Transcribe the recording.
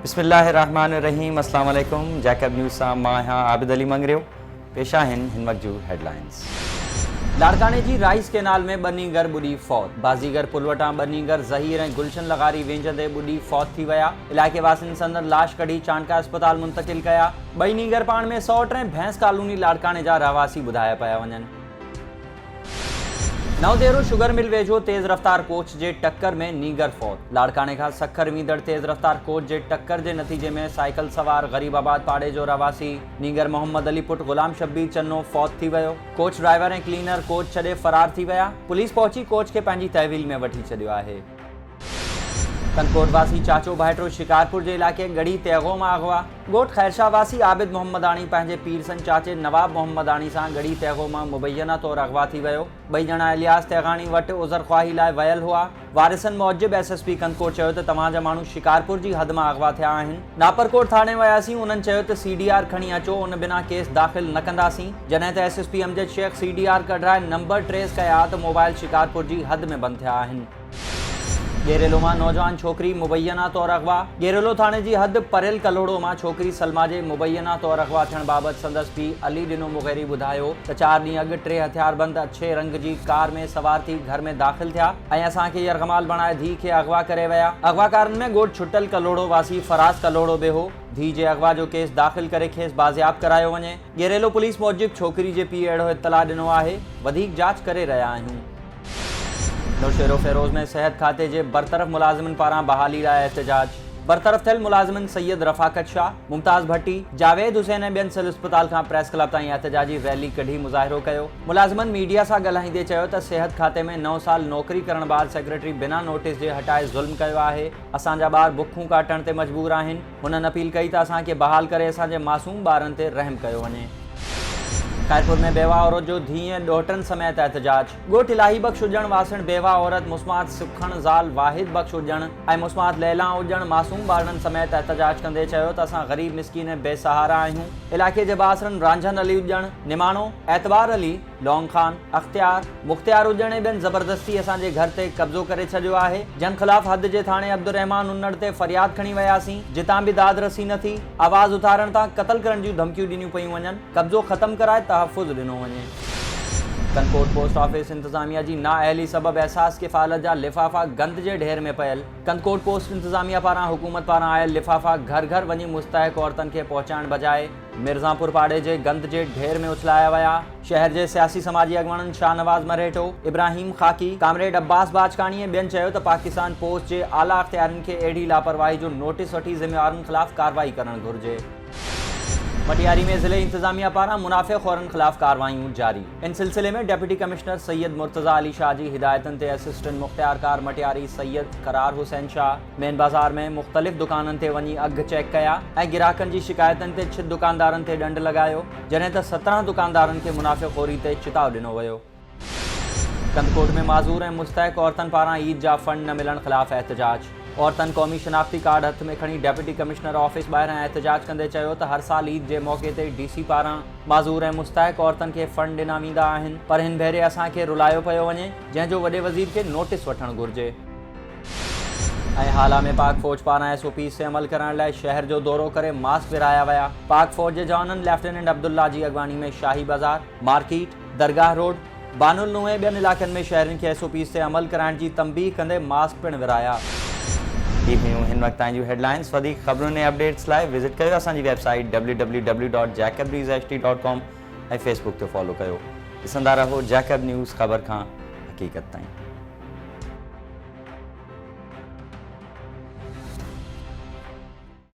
बिस्मिल्लाहिर्रहमानिर्रहीम। अस्सलाम वालेकुम। जैकब न्यूज़ सां मां आहियां आबिद अली मंगरियो। पेश आहिनि हिन वक़्त जूं हेडलाइंस। लाड़काने जी राइस केनाल में बनीगर बुॾी फौत। बाज़ीगर पुल वटां बनीगर ज़हीर ऐं गुलशन लगारी वेंझंदे बुॾी फौत थी विया। इलाइक़े वासियुनि संदन लाश कढी चाणका अस्पताल मुंतकिल कया। ॿई नीगर पाण में सौट ऐं भैंस कॉलोनी लाड़काने जा रहवासी ॿुधाया पिया वञनि। नवदेरो शुगर मिल वेझो तेज़ रफ़्तार कोच जे टक्कर में नीगर फौत। लाड़काने खां सखर वींदड़ तेज़ रफ़्तार कोच जे टक्कर जे नतीजे में साइकिल सवार गरीबाबाद पाड़े जो रवासी नीगर मोहम्मद अली पुट गुलाम शब्बीर चन्नो फौत थी वियो। कोच ड्राइवर ऐं क्लीनर कोच छॾे फरार थी विया। पुलिस पहुची कोच खे पंहिंजी तहवील में वठी छॾियो आहे। कनकोट वासी चाचो भाइटो शिकारपुर जे इलाइक़े गढ़ी तेगो मां अगवा। ॻोठ ख़ैरशाह वासी आबिद मोहम्मदाणी पंहिंजे पीरसन चाचे नवाब मोहम्मदाणी सां गढ़ी तेगो मां मुबैना तौरु अगवा थी वियो। ॿई ॼणा इलियास तेगाणी वटि उज़र ख़्वाही लाइ वियल हुआ। वारिसनि मौजिब एसएसपी कनकोट चयो त तव्हांजा माण्हू शिकारपुर जी हद मां अगवा थिया आहिनि। नापरकोट थाणे वियासीं, उन्हनि चयो त सीडीआर खणी अचो, उन बिना केस दाख़िल न कंदासीं। जॾहिं त एसएसपी अमजद शेख सीडीआर कढाए नंबर ट्रेस कया त मोबाइल शिकारपुर जी हद में बंदि थिया आहिनि। गेरेलो मां नौजवान छोकिरी मुबैना तौरु अगवा। गेरेलो थाणे जी हद परियल कलोड़ो मां छोकिरी सलमा जे मुबैना तौरु अगवा थियण बाबति संदसि पीउ अली ॾिनो मुग़ैरी ॿुधायो त 4 ॾींहं अॻु 3 हथियारबंद अछे रंग जी कार में सवार थी घर में दाख़िल थिया ऐं असांखे यरगमाल बणाए धीउ खे अगवा करे विया। अगवाकारनि में ॻोठ छुटल कलोड़ो वासी फराज़ कलोड़ो बि हो। धीउ जे अगवा जो केस दाख़िल करे खेसि बाज़ियाब करायो वञे। गेरेलो पुलिस मूजिब छोकिरी जे पीउ अहिड़ो इतला ॾिनो आहे। वधीक जांच करे रहिया आहियूं। नौशेरो फेरोज़ में सेहत खाते जे बरतरफ़ मुलाज़िमनि पारां बहाली लाइ एहतजाज। बरतरफ़ थियल मुलाज़िमनि सैयद रफ़ाकत शाह, मुमताज़ भट्टी, जावेद हुसैन ऐं ॿियनि सिविल अस्पताल खां प्रेस क्लब ताईं एहतजाजी रैली कढी मुज़ाहिरो कयो। मुलाज़िमनि मीडिया सां ॻाल्हाईंदे चयो त सेहत खाते में 9 साल नौकरी करण बाद सेक्रेटरी बिना नोटिस जे हटाए ज़ुल्म कयो आहे। असांजा ॿार बुखूं काटण ते मजबूर आहिनि। हुननि अपील कई त असांखे बहाल करे असांजे मासूम ॿारनि ते रहम कयो वञे। खैरपुर में बेवा औरत जो धीउ ऐं ॾोहटनि समेत एहतजाज। ॻोठ इलाही बख़्श हुजण वासण बेवा औरत मुस्मात सुखण ज़ाल वाहिद बख़्श हुजण ऐं मुस्मात लैला हुजण मासूम ॿारनि समेत एहतजाज कंदे चयो त असां ग़रीब मिसकीन ऐं बेसहारा आहियूं। इलाइक़े जे बासरनि रांझन अली हुजण, निमाणो, एतबार अली, लौंग खान, अख्तियार, मुख्तियार हुजण ऐं ॿियनि ज़बरदस्ती असांजे घर ते कब्ज़ो करे छॾियो आहे। जन ख़िलाफ़ हद जे थाणे अब्दुर्रहमान उन्नड़ ते फरियाद खणी वियासीं, जितां बि दाद रसी न थी। आवाज़ उथारण तां क़त्ल करण जूं धमकियूं ॾिनियूं पयूं वञनि। कब्ज़ो ख़त्म कराए तहफ़ुज़ ॾिनो वञे। कनकोट पोस्ट ऑफिस इंतज़ामिया जी नाअहली सबब एहसास किफ़ालत जा लिफ़ाफ़ा गंद जे ढेर में पयल। कनकोट पोस्ट इंतज़ामिया पारां हुकूमत पारां आयल लिफ़ाफ़ा घर घर वञी मुस्तहिक़ औरतनि खे पहुचाइण बजाए मिर्ज़ापुर पाड़े जे गंद जे ढेर में उछलाया विया। शहर जे सियासी समाजी अॻवाननि शाहनवाज़ मरेठो, इब्राहिम खाकी, कामरेड अब्बास बाजकानी ऐं ॿियनि चयो त पाकिस्तान पोस्ट जे आला अख़्तियारनि खे अहिड़ी लापरवाही जो नोटिस वठी ज़िम्मेवारनि ख़िलाफ़ कार्रवाई करणु घुरिजे। मटियारी में ज़िले इंतज़ामिया पारां मुनाफ़िक़खोरनि ख़िलाफ़ कार्रवाइयूं जारी। इन सिलसिले में डिप्टी कमिश्नर सैयद मुर्तज़ा अली शाह जी हिदायतनि ते असिस्टेंट मुख्तियारकार मटियारी सैयद करार हुसैन शाह मेन बाज़ार में मुख़्तलिफ़ दुकाननि ते वञी अघ चेक कया ऐं गिराकनि जी शिकायतनि ते 6 दुकानदारनि ते ॾंड लॻायो, जॾहिं त 17 दुकानदारनि खे मुनाफ़िक़खोरी ते चिताव ॾिनो वियो। कनकोट में माज़ूर ऐं मुस्तहिक़ औरतनि पारां ईद जा फंड न मिलण ख़िलाफ़ एहतजाज। औरतनि क़ौमी शनाख्ती कार्ड हथ में खणी डिप्टी कमिश्नर ऑफिस ॿाहिरां एहतजाज कंदे चयो त हर साल ईद जे मौक़े ते डीसी पारां माज़ूर ऐं मुस्तहिक़ औरतनि खे फंड ॾिना वेंदा आहिनि, पर हिन भेरे असांखे रुलायो पियो वञे, जंहिंजो वॾे वज़ीर खे नोटिस वठणु घुरिजे। ऐं हाला में पाक फ़ौज पारां SOP ते अमल करण लाइ शहर जो दौरो करे मास्क विराया विया। पाक फ़ौज जे जवाननि लेफ्टिनेंट अब्दुल्ला जी अॻवानी में शाही बाज़ार, मार्केट, दरगाह रोड, बानुल नूं ऐं ॿियनि इलाइक़नि में शहरनि खे SOP ते अमल कराइण जी तंबीह कंदे मास्क पिणु विराया। ही हुयूं हिन वक़्त ताईं हेडलाइंस। वधीक ख़बरुनि ऐं अपडेट्स लाइ विज़िट कयो असांजी वेबसाइट www.jacobreezht.com ऐं फेसबुक ते फॉलो कयो। ॾिसंदा रहो जैकब न्यूज़, ख़बर खां हक़ीक़त ताईं।